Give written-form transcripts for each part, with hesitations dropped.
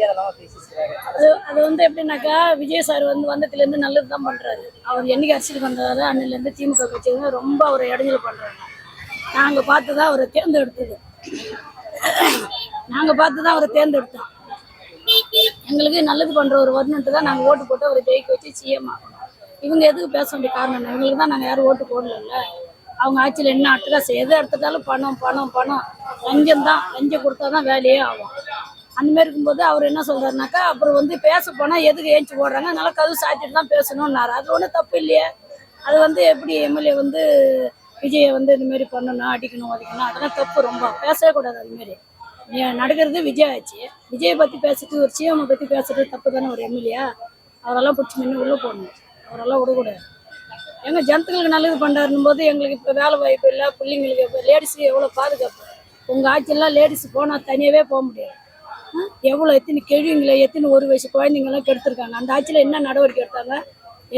தேவையில்லாதெல்லாம் பேசியிருக்காரு. அது வந்து எப்படின்னாக்கா, விஜய் சார் வந்து வந்ததுலேருந்து நல்லது தான் பண்ணுறாரு. அவர் என்னைக்கு அரசியலுக்கு வந்தாரு அன்னிலேருந்து திமுக கட்சிங்க ரொம்ப அவரை இடைஞ்சல் பண்ணுறாங்க. நாங்கள் பார்த்து தான் அவரை தேர்ந்தெடுத்தது. நாங்கள் பார்த்து தான் அவரை தேர்ந்தெடுத்தோம். எங்களுக்கு நல்லது பண்ணுறவர் வரணுன்ட்டு தான் நாங்கள் ஓட்டு போட்டு அவரை ஜெயிக்க வச்சு சிஎம் ஆகணும். இவங்க எதுக்கு பேச வேண்டிய காரணம் என்ன? எங்களுக்கு தான் நாங்கள் யாரும் ஓட்டு போடல. அவங்க ஆட்சியில் என்ன அட்டகாசு எது எடுத்துட்டாலும் பணம் பணம் பணம், லஞ்சம் தான். லஞ்சம் கொடுத்தா தான் வேலையே ஆகும். அந்தமாரி இருக்கும்போது அவர் என்ன சொல்கிறாருனாக்கா, அப்புறம் வந்து பேச போனால் எதுக்கு ஏஞ்சி போடுறாங்க, அதனால கதவு சாத்திட்டு தான் பேசணும்னாரு. அது ஒன்றும் தப்பு இல்லையே. அது வந்து எப்படி எம்எல்ஏ வந்து விஜயை வந்து இதுமாரி பண்ணணும், அடிக்கணும், உதைக்கணும், அதெல்லாம் தப்பு. ரொம்ப பேசவே கூடாது. அதுமாரி நடக்கிறது விஜய் ஆச்சு. விஜயை பற்றி பேசிட்டு ஒரு சிஎம்ஐ பற்றி பேசுறது தப்பு தானே. ஒரு எம்எல்ஏ அவரெல்லாம் பிடிச்சி முன்ன உள்ளே போடணும். அவரெல்லாம் விடக்கூடாது. எங்கள் ஜனத்துங்களுக்கு நல்லது பண்ணுறாருன்னும் போது எங்களுக்கு இப்போ வேலை வாய்ப்பு இல்லை. பிள்ளைங்களுக்கு இப்போ லேடிஸுக்கு எவ்வளோ பாதுகாப்பு. உங்கள் ஆட்சியெல்லாம் லேடிஸ் போனால் தனியாகவே போக முடியாது. எவ்வளோ எத்தனை கேள்விங்களை எத்தனை ஒரு வயசு குழந்தைங்களாம் கெடுத்துருக்காங்க. அந்த ஆட்சியில் என்ன நடவடிக்கை எடுத்தாங்க?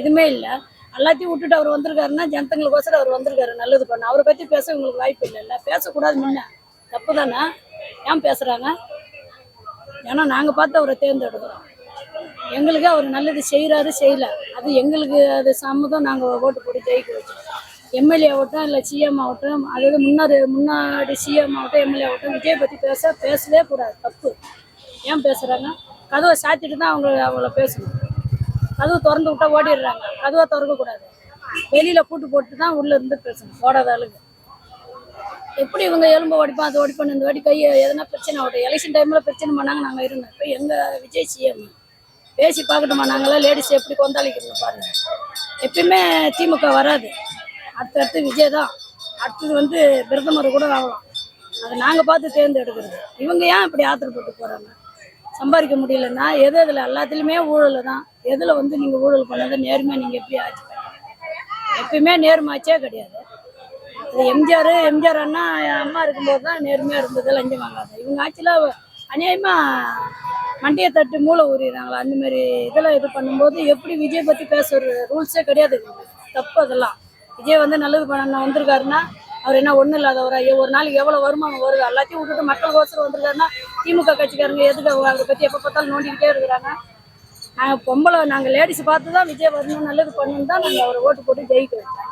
எதுவுமே இல்லை. எல்லாத்தையும் விட்டுட்டு அவர் வந்திருக்காருன்னா ஜனத்துங்களுக்கோசரம் அவர் வந்திருக்காரு நல்லது பண்ண. அவரை பற்றி பேச உங்களுக்கு வாய்ப்பு இல்லைல்ல. பேசக்கூடாது. முன்ன தப்பு தானே. ஏன் பேசுகிறாங்க? ஏன்னா நாங்கள் பார்த்து அவரை தேர்ந்தெடுக்கிறோம். எங்களுக்கு அவர் நல்லது செய்கிறாரு செய்யல, அது எங்களுக்கு அது சம்மதம். நாங்கள் ஓட்டு போட்டு ஜெயிக்க வச்சோம். எம்எல்ஏ ஆகட்டும் இல்லை சிஎம் ஆகட்டும், அதாவது முன்னாடி சிஎம் ஆகட்டும் எம்எல்ஏ ஆகட்டும், விஜய் பற்றி பேசவே கூடாது. தப்பு. ஏன் பேசுகிறாங்க? கதவை சாத்திட்டு தான் அவங்கள பேசணும். கதவை திறந்து விட்டா ஓடிடுறாங்க. கதவை திறக்கக்கூடாது. வெளியில் கூட்டு போட்டு தான் உள்ளே இருந்து பேசணும். ஓடாத அளவுக்கு. எப்படி இவங்க எலும்பு ஓடிப்பான், அது ஓடிப்பான், இந்த வாட்டி கையை எதனா பிரச்சனை ஆகட்டும். எலெக்ஷன் டைமில் பிரச்சனை பண்ணாங்க, நாங்கள் இருந்தோம். இப்போ எங்கள் விஜய் சிஎம் பேசி பார்க்கட்டுமா? நாங்களாம் லேடிஸ் எப்படி கொந்தாளிக்கிறோம் பாருங்கள். எப்பயுமே திமுக வராது. அடுத்தடுத்து விஜய் தான். அடுத்தது வந்து பிரதமர் கூட ஆகலாம். அதை நாங்கள் பார்த்து தேர்ந்தெடுக்கிறது. இவங்க ஏன் இப்படி ஆத்திரப்பட்டு போகிறாங்க? சம்பாதிக்க முடியலன்னா எது இதில் எல்லாத்துலேயுமே ஊழல் தான். எதில் வந்து நீங்கள் ஊழல் பண்ணதை நேர்மையாக நீங்கள் எப்படி ஆட்சி பண்ணீங்க? எப்பயுமே நேர்மாச்சே கிடையாது. அது எம்ஜிஆர் அண்ணா அம்மா இருக்கும்போது தான் நேர்மையாக இருந்தது, லஞ்சம் வாங்காது. இவங்க ஆட்சியில் அநியாயமாக மண்டியை தட்டு மூளை ஊறிடுறாங்களா. அந்தமாரி இதெல்லாம் இது பண்ணும்போது எப்படி விஜய் பற்றி பேசுகிற ரூல்ஸே கிடையாது. தப்பு. அதெல்லாம் விஜய் வந்து நல்லது பண்ண வந்திருக்காருன்னா அவர் என்ன ஒன்றும் இல்லாதவரா? ஒரு நாளைக்கு எவ்வளோ வருமானம் வருது? எல்லாத்தையும் விட்டுட்டு மக்களுக்கோசரம் வந்திருக்காருன்னா திமுக கட்சிக்காரங்க எதுக்கு அவரை பற்றி எப்போ பார்த்தாலும் நோண்டிக்கிட்டே இருக்கிறாங்க? நாங்கள் பொம்பளை, நாங்கள் லேடிஸ் பார்த்து தான் விஜய் வரணும் நல்லது பண்ணணும் தான் நாங்கள் அவரை ஓட்டு போட்டு ஜெயிக்க வச்சோம்.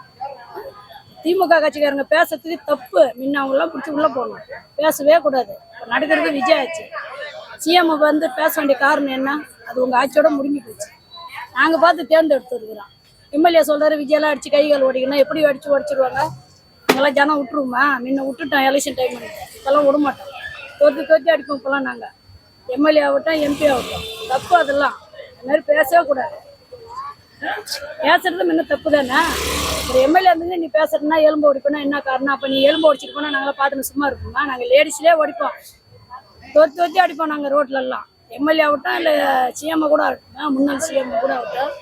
திமுக கட்சிக்காரங்க பேசுறதுக்கு தப்பு. முன்ன அவங்களாம் பிடிச்சி உள்ளே போகணும். பேசவே கூடாது. இப்போ நடக்கிறது விஜய் ஆட்சி. சிஎம் வந்து பேச வேண்டிய காரணம் என்ன? அது உங்கள் ஆட்சியோட முடிஞ்சு போச்சு. நாங்கள் பார்த்து தேர்ந்தெடுத்துருக்குறோம். எம்எல்ஏ சொல்கிறாரு விஜயெல்லாம் அடித்து கைகள் ஓடிக்கணும். எப்படி அடித்து உடச்சிடுவாங்க? அங்கெல்லாம் ஜனம் விட்டுருவோமா? முன்ன விட்டுட்டோம் எலெக்ஷன் டைம். இப்போல்லாம் விட மாட்டோம். தோற்றி அடிப்போம் இப்போலாம். நாங்கள் எம்எல்ஏ ஆகட்டும் எம்பி ஆகட்டும். தப்பு. அதெல்லாம் அதுமாதிரி பேசவே கூடாது. பேசுறது முன்ன தப்பு தானே. ஒரு எம்எல்ஏ இருந்து நீ பேசுறதுனா எலும்பு ஓடிப்போனா என்ன காரணம்? அப்போ நீ எலும்பு ஓடிச்சிட்டு போனால் நாங்களாம் பார்த்துன்னு சும்மா இருப்போமா? நாங்கள் லேடிஸ்லேயே ஓடிப்போம். தோற்றி அடிப்போம் நாங்கள் ரோட்லலாம். எம்எல்ஏ ஆகட்டும் இல்லை சிஎம் கூட ஆகட்டும், முன்னாள் சிஎம் கூட ஆகட்டும்.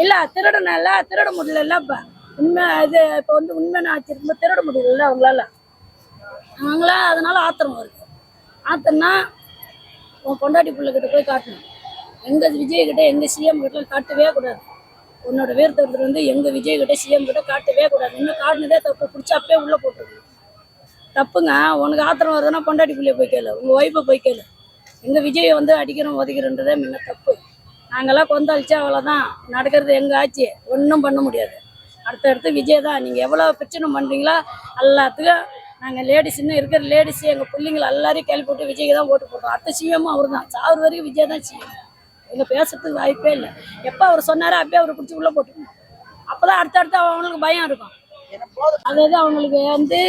இல்லை திருடணும். இல்லை திருட முடியல. இப்போ உண்மை இது இப்போ வந்து உண்மையான ஆட்சி இருக்கும்போது திருட முடியல அவங்களாம். அதனால ஆத்திரம் வருது. ஆத்திரம்னா உன் பொண்டாட்டி பிள்ளைகிட்ட போய் காட்டணும். எங்கள் விஜய்கிட்ட எங்கள் சிஎம் கிட்ட காட்டவே கூடாது. உன்னோட வீரத்தொருத்தர் வந்து எங்கள் விஜய்கிட்ட சிஎம் கிட்ட காட்டவே கூடாது. இன்னும் காட்டினதே தப்பு. பிடிச்சா அப்பயே உள்ளே போட்டுருக்கணும். தப்புங்க. உனக்கு ஆத்திரம் வருதுன்னா பொண்டாட்டி பிள்ளைய போய் கேளு, உங்கள் ஒய்ஃபை போய் கேளு. எங்கள் விஜயை வந்து அடிக்கிறோம் உதைக்கிறன்றதே முன்ன தப்பு. நாங்கள்லாம் கொந்தளிச்சா அவ்வளோதான். நடக்கிறது எங்கள் ஆட்சி. ஒன்றும் பண்ண முடியாது. அடுத்தடுத்து விஜய் தான். நீங்கள் எவ்வளோ பிரச்சனை பண்ணுறீங்களோ எல்லாத்துக்கும் நாங்கள் லேடிஸ் இன்னும் இருக்கிற லேடிஸு எங்கள் பிள்ளைங்களை எல்லாரையும் கிளப்பி விட்டு விஜய்க்கு தான் ஓட்டு போட்டோம். அடுத்த சிஎம்மும் அவர் தான். சாவர் வரைக்கும் விஜய் தான் சிஎம். இங்கே பேசுறதுக்கு வாய்ப்பே இல்லை. எப்போ அவர் சொன்னாரோ அப்பயே அவரை பிடிச்சி உள்ளே போட்டுக்கணும். அப்போ தான் அடுத்தடுத்து அவங்களுக்கு பயம் இருக்கும். அதாவது அவங்களுக்கு வந்து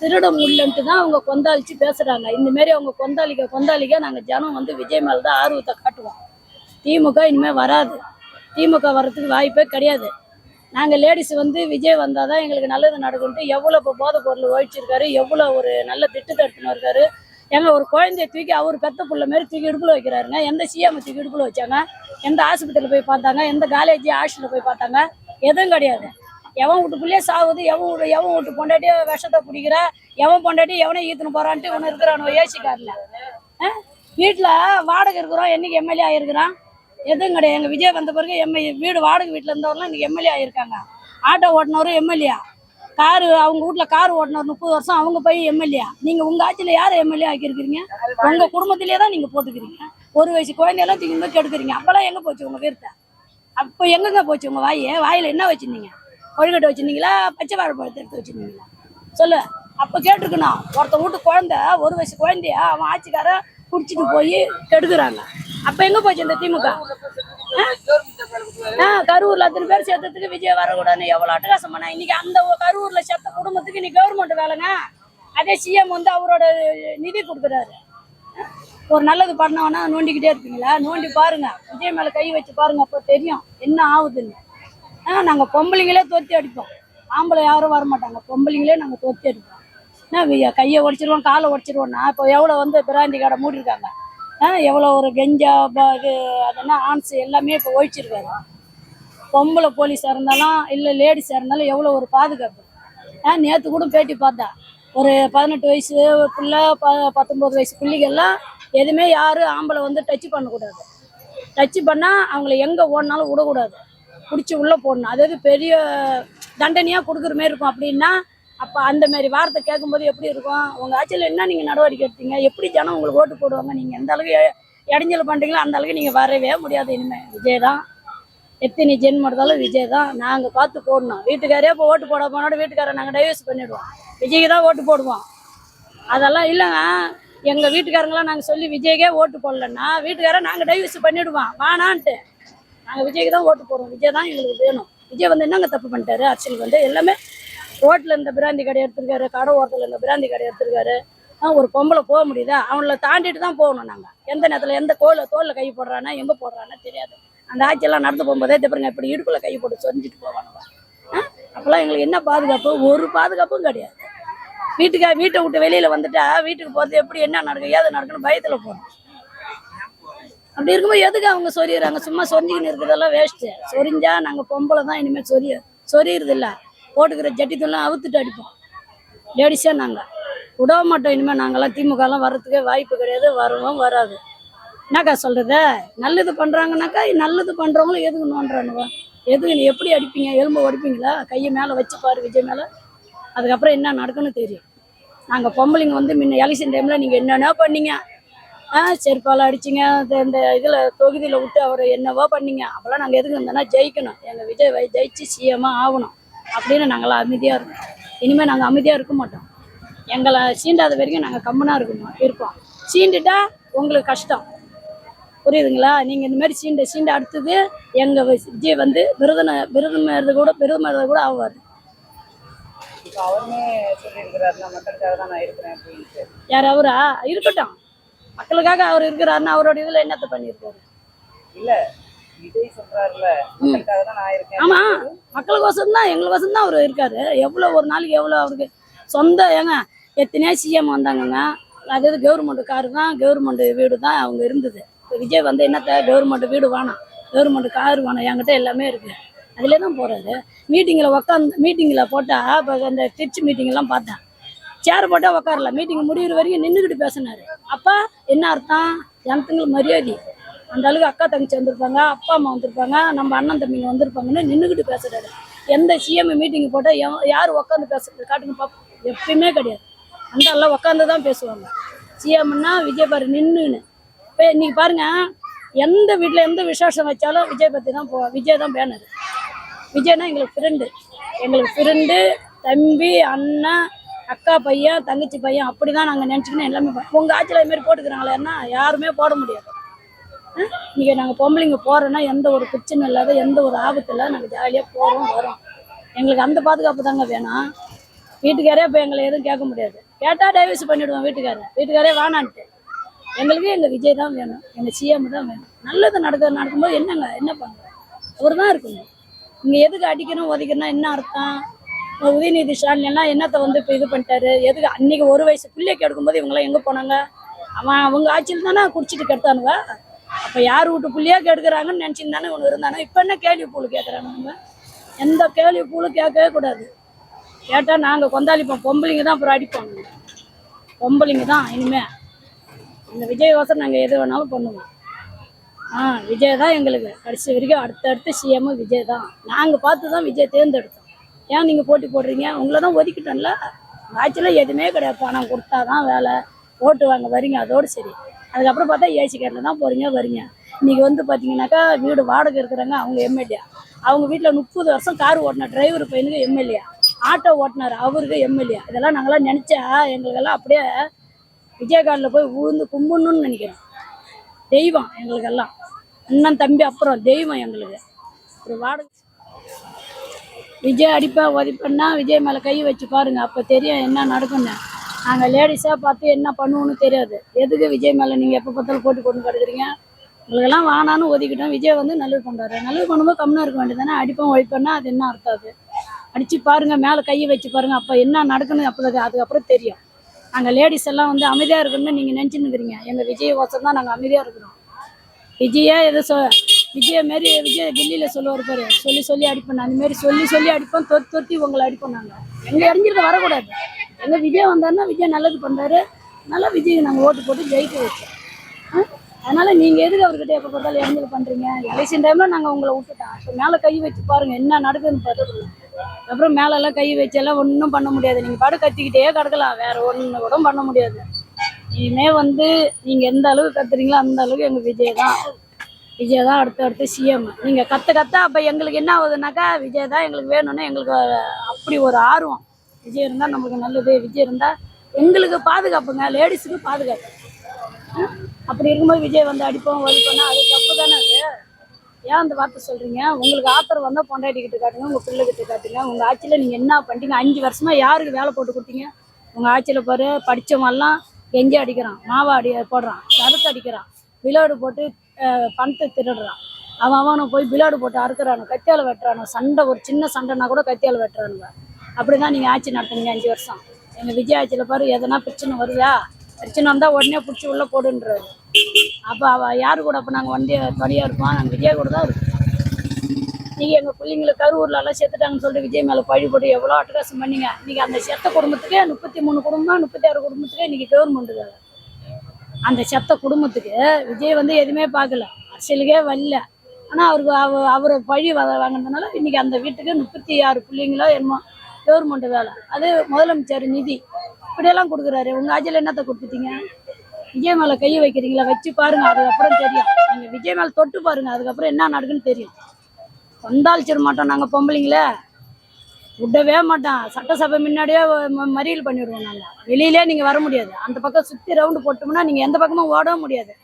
திருட முடியலன்ட்டு தான் அவங்க கொந்தாளிச்சு பேசுகிறாங்க. இந்தமாரி அவங்க கொந்தாளிக்க நாங்கள் ஜனம் வந்து விஜய் மேலே தான் ஆர்வத்தை காட்டுவோம். திமுக இனிமேல் வராது. திமுக வர்றதுக்கு வாய்ப்பே கிடையாது. நாங்கள் லேடிஸ் வந்து விஜய் வந்தால் தான் எங்களுக்கு நல்லது நடக்கும்ட்டு எவ்வளோ இப்போ போதை பொருள் ஒழிச்சிருக்காரு, எவ்வளோ ஒரு நல்ல திட்டத்தை எடுத்துன்னு இருக்காரு. எங்கள் ஒரு குழந்தைய தூக்கி அவர் பெத்த புள்ள மாரி தூக்கி இடுப்பில் வைக்கிறாருங்க. எந்த சிஎம் தூக்கி இடுப்பில் வச்சாங்க? எந்த ஆஸ்பத்திரியில் போய் பார்த்தாங்க? எந்த காலேஜ் ஹாஸ்டலில் போய் பார்த்தாங்க? எதுவும் கிடையாது. எவன் வீட்டு பிள்ளையே சாகுது, எவன் வீட்டு பொண்டாட்டியே விஷத்தை பிடிக்கிற, எவன் பொண்டாட்டி எவனே ஈத்துன்னு போகிறான்ட்டு ஒன்று இருக்கிறான் ஏசிக்காரில். வீட்டில் வாடகை இருக்கிறோம். என்றைக்கு எம்எல்ஏ ஆகிருக்கிறான்? எதுவும் கிடையாது. எங்கள் விஜய் வந்த பிறகு வீடு வாடகை வீட்டில் இருந்தவரெலாம் இன்றைக்கி எம்எல்ஏ ஆகியிருக்காங்க. ஆட்டோ ஓட்டினவரும் எம்எல்ஏ, அவங்க வீட்ல கார் ஓட்டினார் 30 வருஷம், அவங்க போய் எம்எல்ஏ. நீங்க உங்க ஆட்சியில யாரை எம்எல்ஏ ஆக்கியிருக்கிறீங்க? உங்க குடும்பத்திலேயே தான் நீங்க போட்டுக்கிறீங்க. ஒரு வயசு குழந்தையெல்லாம் தூக்கி போய் கெடுக்குறீங்க. அப்பெல்லாம் எங்க போச்சு உங்க வீரத்தை? அப்போ எங்கெங்க போச்சு உங்க வாயில என்ன வச்சிருந்தீங்க? கொழுக்கட்டை வச்சிருந்தீங்களா, பச்சை வாழைப்பழத்தை எடுத்து வச்சிருந்தீங்களா? சொல்லு. அப்ப கேட்டிருக்கணும். ஒருத்த வீட்டு குழந்தை, ஒரு வயசு குழந்தைய அவன் ஆட்சிக்காரன் குடிச்சிட்டு போய் கெடுக்குறாங்க. அப்ப எங்க போச்சு இந்த திமுக? கரூர்ல அத்தனை பேர் சேர்த்ததுக்கு விஜய் வரக்கூடாதுன்னு எவ்வளவு அட்டகாசம் பண்ணா. இன்னைக்கு அந்த கரூர்ல சேர்த்த குடும்பத்துக்கு இன்னைக்கு கவர்மெண்ட் வேலைங்க. அதே சிஎம் வந்து அவரோட நிதி கொடுக்குறாரு. ஒரு நல்லது பண்ணவனா நோண்டிக்கிட்டே இருப்பீங்களா? நோண்டி பாருங்க, விஜய் மேல கை வச்சு பாருங்க, அப்போ தெரியும் என்ன ஆகுதுன்னு. நாங்க பொம்பளைங்களே தோத்தி அடிப்போம். ஆம்பளை யாரும் வரமாட்டாங்க, பொம்பளைங்களே நாங்க தோத்தி அடிப்போம். கையை உடைச்சிருவோம், காலை உடைச்சிருவோம்னா இப்போ எவ்வளோ வந்து பிராந்தி கடை மூடிருக்காங்க. எவ்வளோ ஒரு கெஞ்சா இது அதெல்லாம் ஆன்ஸ் எல்லாமே இப்போ ஒழிச்சிருக்காரு. பொம்பளை போலீஸாக இருந்தாலும் இல்லை லேடிஸாக இருந்தாலும் எவ்வளோ ஒரு பாதுகாப்பு. நேற்று கூட பேட்டி பார்த்தா, ஒரு 18 வயசு பிள்ளை 19 வயசு பிள்ளைகள்லாம் எதுவுமே யாரும் ஆம்பளை வந்து டச் பண்ணக்கூடாது. டச் பண்ணால் அவங்கள எங்கே ஓடினாலும் விடக்கூடாது, பிடிச்சி உள்ளே போடணும். அதாவது பெரிய தண்டனையாக கொடுக்குற மாரி இருக்கும். அப்படின்னா அப்போ அந்த மாதிரி வார்த்தை கேட்கும்போது எப்படி இருக்கும்? உங்கள் ஆட்சியில் என்ன நீங்கள் நடவடிக்கை எடுத்தீங்க? எப்படி ஜனம் உங்களுக்கு ஓட்டு போடுவாங்க? நீங்கள் எந்த அளவுக்கு இடைஞ்சல் பண்ணுறீங்களோ அந்த அளவுக்கு நீங்கள் வரவே முடியாது. இனிமேல் விஜய் தான். எத்தனை ஜென்மம் எடுத்தாலும் விஜய் தான். நாங்கள் பார்த்து போடணும். வீட்டுக்காரே இப்போ ஓட்டு போட போனோட வீட்டுக்காரை நாங்கள் டைவர்ஸ் பண்ணிவிடுவோம். விஜய்க்கு தான் ஓட்டு போடுவோம். அதெல்லாம் இல்லைங்க. எங்கள் வீட்டுக்காரங்களாம் நாங்கள் சொல்லி விஜய்க்கே ஓட்டு போடலன்னா வீட்டுக்காரை நாங்கள் டைவர்ஸ் பண்ணிவிடுவோம் வானான்ட்டு. நாங்கள் விஜய்க்கு தான் ஓட்டு போடுவோம். விஜய் தான் எங்களுக்கு வேணும். விஜய் வந்து என்னங்க தப்பு பண்ணிட்டாரு? அரசியலுக்கு வந்து எல்லாமே ரோட்டில் இருந்த பிராந்தி கடை எடுத்துருக்காரு, கடை ஓரத்தில் இருந்த பிராந்தி கடை எடுத்துருக்காரு. ஒரு பொம்பளை போக முடியுதா? அவங்கள தாண்டிட்டு தான் போகணும். நாங்கள் எந்த நேரத்தில் எந்த தோலில் கை போடுறானா எங்கே போடுறான்னா தெரியாது. அந்த ஆட்சியெல்லாம் நடந்து போகும்போதே பாருங்க, இப்படி இடுப்புல கை போட்டு சொரிஞ்சிட்டு போவானுவா. அப்போல்லாம் எங்களுக்கு என்ன பாதுகாப்பு? ஒரு பாதுகாப்பும் கிடையாது. வீட்டை விட்டு வெளியில் வந்துட்டா வீட்டுக்கு போகிறது எப்படி, என்ன நடக்கும், ஏது நடக்குன்னு பயத்தில் போகணும். அப்படி இருக்கும்போது எதுக்கு அவங்க சொரியிறாங்க? சும்மா சொரிஞ்சிக்கின்னு இருக்கிறதெல்லாம் வேஸ்ட்டு. சொரிஞ்சா நாங்கள் பொம்பளை தான் இனிமேல் சொரியிறது இல்லை. போட்டுக்கிற ஜட்டித்தெல்லாம் அவுத்துட்டு அடிப்போம். லேடிஸாக நாங்கள் விட மாட்டோம். இனிமேல் நாங்கள்லாம் திமுகலாம் வர்றதுக்கே வாய்ப்பு கிடையாது, வரவும் வராது. என்னக்கா சொல்கிறது? நல்லது பண்ணுறாங்கனாக்கா நல்லது பண்ணுறவங்களும் எதுக்கு நோண்டுறானுவா? எதுக்கு நீ எப்படி அடிப்பீங்க? எலும்பு அடிப்பீங்களா? கையை மேலே வச்சு பாரு விஜய் மேலே. அதுக்கப்புறம் என்ன நடக்குன்னு தெரியும். நாங்கள் பொம்பளைங்க வந்து முன்ன எலெக்ஷன் டைமில் நீங்கள் என்னென்ன பண்ணீங்க? செருப்பால் அடிச்சிங்க, இந்த இதில் தொகுதியில் விட்டு அவர் என்னவோ பண்ணீங்க. அப்போல்லாம் நாங்கள் எதுக்கு இருந்தோன்னா ஜெயிக்கணும், எங்கள் விஜய் ஜெயிச்சு சிஎம்மாக ஆகணும் அப்படின்னு நாங்களாம் அமைதியாக இருக்கோம். இனிமேல் நாங்கள் அமைதியாக இருக்க மாட்டோம். எங்களை சீண்டாத வரைக்கும் நாங்கள் கம்மனாக இருப்போம். சீண்டுட்டா உங்களுக்கு கஷ்டம், புரியுதுங்களா? நீங்கள் இந்த மாதிரி சீண்ட அடுத்தது எங்கள் விஜய் வந்து விருதுமேறது கூட ஆவார். யார் அவரா? இருக்கட்டும், மக்களுக்காக அவர் இருக்கிறாருன்னா அவரோட இதில் என்னத்தை பண்ணியிருக்காரு? இல்லை ஆமா, மக்களுக்கோசம் தான் எங்களுக்கோசம் தான் அவர் இருக்காரு. எவ்வளோ ஒரு நாளைக்கு எவ்வளோ அவருக்கு சொந்த எத்தனையோ சிஎம் வந்தாங்கங்க. அதாவது கவர்மெண்ட் காரு தான், கவர்மெண்ட் வீடு தான் அவங்க இருந்தது. இப்போ விஜய் வந்து என்னத்த கவர்மெண்ட் வீடு வேணாம், கவர்மெண்ட் காரு வேணாம், என்கிட்ட எல்லாமே இருக்கு, அதிலே தான் போறாரு. மீட்டிங்கில் போட்டால் இப்போ அந்த திருச்சி மீட்டிங்லாம் பார்த்தேன், சேர் போட்டால் உக்காரல, மீட்டிங் முடிகிற வரைக்கும் நின்றுக்கிட்டு பேசினாரு. அப்போ என்ன அர்த்தம்? ஜனத்துங்களுக்கு மரியாதை. அந்த அளவுக்கு அக்கா தங்கச்சி வந்திருப்பாங்க, அப்பா அம்மா வந்திருப்பாங்க, நம்ம அண்ணன் தம்பிங்க வந்திருப்பாங்கன்னு நின்றுக்கிட்டு பேசுறாரு. எந்த சிஎம் மீட்டிங் போட்டால் யார் உட்காந்து பேசுறது காட்டுங்க பார்ப்போம்? எப்பயுமே கிடையாது. அந்த எல்லாம் உட்காந்து தான் பேசுவாங்க. சிஎம்னா விஜய் பாரு நின்றுன்னு. இப்போ இன்னைக்கு பாருங்க, எந்த வீட்டில் எந்த விசேஷம் வச்சாலும் விஜய் பற்றி தான் போவோம். விஜய் தான் பேனர். விஜய்னா எங்களுக்கு ஃப்ரெண்டு, தம்பி, அண்ணன், அக்கா பையன், தங்கச்சி பையன், அப்படி தான் நாங்கள் நினச்சிக்கணும். எல்லாமே உங்கள் ஆட்சியில் இதுமாரி போட்டுக்கிறாங்களேன்னா யாருமே போட முடியாது. இன்றைக்கி நாங்கள் பொம்பளைங்க போகிறோன்னா எந்த ஒரு பிரச்சனை இல்லாத, எந்த ஒரு ஆபத்து இல்லை, நாங்கள் ஜாலியாக போகிறோம் வரோம். எங்களுக்கு அந்த பாதுகாப்பு தாங்க வேணும். வீட்டுக்காரே இப்போ எங்களை எதுவும் கேட்க முடியாது. கேட்டால் டைவர்ஸ் பண்ணிவிடுவோம். வீட்டுக்காரே வேணான்ட்டு. எங்களுக்கு எங்கள் விஜய் தான் வேணும், எங்கள் சிஎம் தான் வேணும். நல்லது நடக்கும்போது என்ன பண்ணுறோம்? அவர் தான் இருக்கணும். இங்கே எதுக்கு அடிக்கணும் உதைக்கணும் என்ன அர்த்தம்? உதயநிதி ஸ்டாலின்லாம் என்னத்தை வந்து இப்போ இது பண்ணிட்டாரு? எதுக்கு அன்றைக்கி ஒரு வயசு பிள்ளைக்கு எடுக்கும்போது இவங்களாம் எங்கே போனாங்க? அவங்க ஆட்சியில் தானே குடிச்சிட்டு கெடுத்தானுவ. அப்போ யார் வீட்டு பிள்ளையாக கெடுக்கிறாங்கன்னு நினச்சின்னு தானே ஒன்று இருந்தானே. இப்போ என்ன கேள்வி பூல் கேட்குறாங்க? நம்ம எந்த கேள்வி பூலும் கேட்கவே கூடாது. கேட்டால் நாங்கள் கொந்தாளிப்போம். பொம்பளைங்க தான் அப்புறம் அடிப்போம். பொம்பளைங்க தான் இனிமேல். இந்த விஜயோசம் நாங்கள் எது வேணாலும் பண்ணுவோம். விஜய் தான் எங்களுக்கு கடைசி வரைக்கும். அடுத்தடுத்து சிஎம் விஜய் தான். நாங்கள் பார்த்து தான் விஜய் தேர்ந்தெடுத்தோம். ஏன் நீங்கள் போட்டி போடுறீங்க? உங்களை தான் ஒதுக்கிட்டோம்ல. ஆட்சியில் எதுவுமே கிடையாது. பணம் கொடுத்தா தான் வேலை, ஓட்டு வாங்க வரீங்க, அதோடு சரி. அதுக்கப்புறம் பார்த்தா ஏசி காரில் தான் போகிறீங்க வரீங்க. இன்றைக்கி வந்து பார்த்தீங்கன்னாக்கா வீடு வாடகை இருக்கிறாங்க, அவங்க எம்எல்ஏ. அவங்க வீட்டில் 30 வருஷம் கார் ஓட்டின டிரைவர் பையனுக்கு எம்எல்ஏ, ஆட்டோ ஓட்டினார் அவருக்கு எம்எல்ஏ. இதெல்லாம் நாங்களாம் நினச்சா எங்களுக்கெல்லாம் அப்படியே விஜயகார்டில் போய் ஊர்ந்து கும்பிடணும்னு நினைக்கிறோம். தெய்வம் எங்களுக்கெல்லாம், அண்ணன் தம்பி அப்புறம் தெய்வம் எங்களுக்கு. ஒரு வாடகை விஜய் அடிப்பா உதைப்பேன்னா விஜய் மேலே கை வச்சு பாருங்கள், அப்போ தெரியும் என்ன நடக்குன்னு. நாங்கள் லேடிஸாக பார்த்து என்ன பண்ணுவோன்னு தெரியாது. எதுக்கு விஜய் மேலே நீங்கள் எப்போ பார்த்தாலும் போட்டு கொண்டு கிடக்குறீங்க? உங்களுக்கெல்லாம் வானான்னு ஒதுக்கிட்டோம். விஜய் வந்து நல்லது பண்ணுறாரு, நல்லது பண்ணும்போது கம்மியாக இருக்க வேண்டியதானே. அடிப்போம் ஒழிப்பேன்னா அது என்ன அர்த்தம்? அது அடித்து பாருங்கள், மேலே கையை வச்சு பாருங்கள், அப்போ என்ன நடக்குன்னு அப்போ அதுக்கப்புறம் தெரியும். நாங்கள் லேடிஸ் எல்லாம் வந்து அமைதியாக இருக்கணும்னு நீங்கள் நினச்சின்னுக்கிறீங்க. எங்கள் விஜய் கோசம் தான் நாங்கள் அமைதியாக இருக்கிறோம். விஜயே எது விஜய் மாரி விஜய் டெல்லியில் சொல்லுவார் பாரு, சொல்லி சொல்லி அடிப்பேன். அந்தமாரி சொல்லி சொல்லி அடிப்போம், தொத்தி தொத்தி உங்களை அடிப்போம். நாங்கள் எங்கள் இறங்கிருக்க வரக்கூடாது. எங்கள் விஜய் வந்தாருன்னா விஜய் நல்லது பண்ணுறாரு, நல்லா விஜய் நாங்கள் ஓட்டு போட்டு ஜெயிக்க வச்சோம். அதனால் நீங்கள் எதுக்கு அவர்கிட்ட எப்போ பார்த்தாலும் இறங்கல் பண்ணுறீங்க? எலெக்ஷன் டைமில் நாங்கள் உங்களை விட்டுட்டோம். இப்போ மேலே கை வச்சு பாருங்கள் என்ன நடக்குதுன்னு பார்த்து. அப்புறம் மேலெல்லாம் கை வச்செல்லாம் ஒன்றும் பண்ண முடியாது. நீங்கள் பாடு கத்திக்கிட்டே கிடக்கலாம், வேறு ஒன்று கூட பண்ண முடியாது. இனிமேல் வந்து நீங்கள் எந்த அளவுக்கு கத்துறீங்களோ அந்த அளவுக்கு எங்கள் விஜய் தான் அடுத்து சிஎம். நீங்கள் கத்த அப்போ எங்களுக்கு என்ன ஆகுதுனாக்கா விஜய் தான் எங்களுக்கு வேணும்னு எங்களுக்கு அப்படி ஒரு ஆர்வம். விஜய் இருந்தால் நம்மளுக்கு நல்லது, விஜய் இருந்தால் எங்களுக்கு பாதுகாப்புங்க, லேடிஸுக்கு பாதுகாப்பு. அப்படி இருக்கும்போது விஜய் வந்து அடிப்போம் ஒழிப்போம்னா அது தப்பு தானே. அது ஏன் அந்த வார்த்தை சொல்கிறீங்க? உங்களுக்கு ஆத்திரம் வந்தால் பொண்டாட்டிக்கிட்ட காட்டுங்க, உங்கள் பிள்ளைகிட்ட காட்டுங்க. உங்கள் ஆட்சியில் நீங்கள் என்ன பண்ணிட்டீங்க? 5 வருஷமாக யாருக்கு வேலை போட்டு கொடுத்தீங்க? உங்கள் ஆட்சியில் பாரு, படித்தவங்கெல்லாம் கெஞ்சி அடிக்கிறான், மாவா போடுறான், சரக்கு அடிக்கிறான், பிளேடு போட்டு பணத்தை திருடுறான். அவனை போய் பிளேடு போட்டு அறுக்கிறானு, கத்தியால் வெட்டுறானு. சண்டை ஒரு சின்ன சண்டைனா கூட கத்தியால் வெட்டுறானுங்க. அப்படி தான் நீங்கள் ஆட்சி நடத்துனீங்க 5 வருஷம். எங்கள் விஜய் ஆட்சியில் பாரு, எதனா பிரச்சனை வருதா? பிரச்சனை வந்தால் உடனே பிடிச்சி உள்ளே போடுன்றாரு. அப்போ யார் கூட அப்போ நாங்கள் துணையாக இருப்போம்? நாங்கள் விஜய் கூட தான் இருப்போம். நீங்கள் எங்கள் பிள்ளைங்களுக்கு கரூர்லலாம் செத்துட்டாங்கன்னு சொல்லிட்டு விஜய் மேலே பழி போட்டு எவ்வளோ அட்டகாசம் பண்ணீங்க. இன்றைக்கி அந்த செத்த குடும்பத்துக்கு 33 குடும்பம் 36 குடும்பத்துக்கு இன்றைக்கி கவர்மெண்ட்டு வேலை. அந்த செத்த குடும்பத்துக்கு விஜய் வந்து எதுவுமே பார்க்கல, அரசியலுக்கே வரல. ஆனால் அவரை பழி வாங்கினதுனால இன்றைக்கி அந்த வீட்டுக்கு 36 பிள்ளைங்களோ என்னமோ கவர்மெண்ட்டு வேலை. அது முதலமைச்சர் நிதி இப்படியெல்லாம் கொடுக்குறாரு. உங்கள் ஆட்சியில் என்னத்தை கொடுத்துட்டீங்க? விஜய் மேலே கை வைக்கிறீங்களா? வச்சு பாருங்கள், அதுக்கப்புறம் தெரியும். நீங்கள் விஜய் மேலே தொட்டு பாருங்கள், அதுக்கப்புறம் என்ன நடக்குன்னு தெரியும். கொந்தாளிச்சிட மாட்டோம் நாங்கள் பொம்பளைங்களே, விடவே மாட்டோம். சட்டசபை முன்னாடியே மறியல் பண்ணிவிடுவோம். நாங்கள் வெளியிலே நீங்கள் வர முடியாது. அந்த பக்கம் சுற்றி ரவுண்டு போட்டோம்னா நீங்கள் எந்த பக்கமும் ஓடவும் முடியாது.